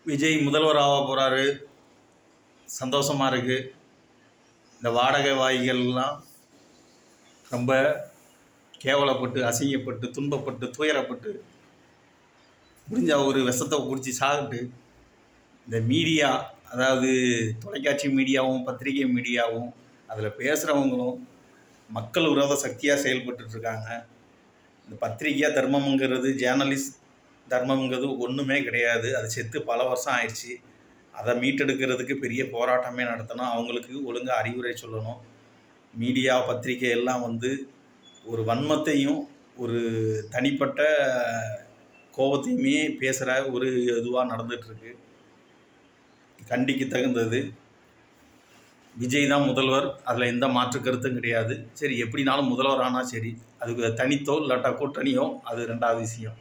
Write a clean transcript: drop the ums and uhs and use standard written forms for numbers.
விஜய் முதல்வர் ஆக போகிறாரு, சந்தோஷமாக இருக்குது. இந்த வாடகை வாய்கள்லாம் ரொம்ப கேவலப்பட்டு, அசிங்கப்பட்டு, துன்பப்பட்டு, துயரப்பட்டு முடிஞ்ச ஒரு விஷத்தை குடித்து சாப்பிட்டு இந்த மீடியா, அதாவது தொலைக்காட்சி மீடியாவும் பத்திரிகை மீடியாவும் அதில் பேசுகிறவங்களும் மக்கள் விரோத சக்தியாக செயல்பட்டுருக்காங்க. இந்த பத்திரிகையா தர்மம்ங்கிறது, ஜேர்னலிஸ்ட் தர்மம்ங்கிறது ஒன்றுமே கிடையாது. அது செத்து பல வருஷம் ஆயிடுச்சு. அதை மீட்டெடுக்கிறதுக்கு பெரிய போராட்டமே நடத்தணும். அவங்களுக்கு ஒழுங்காக அறிவுரை சொல்லணும். மீடியா பத்திரிகை எல்லாம் ஒரு வன்மத்தையும் ஒரு தனிப்பட்ட கோபத்தையுமே பேசுகிற ஒரு இதுவாக நடந்துகிட்ருக்கு. கண்டிக்கு தகுந்தது. விஜய் தான் முதல்வர், அதில் எந்த மாற்று கருத்தும் கிடையாது. சரி, எப்படினாலும் முதல்வர் ஆனால் சரி, அதுக்கு தனித்தோ இல்லாட்டா கூட்டணியோ அது ரெண்டாவது விஷயம்.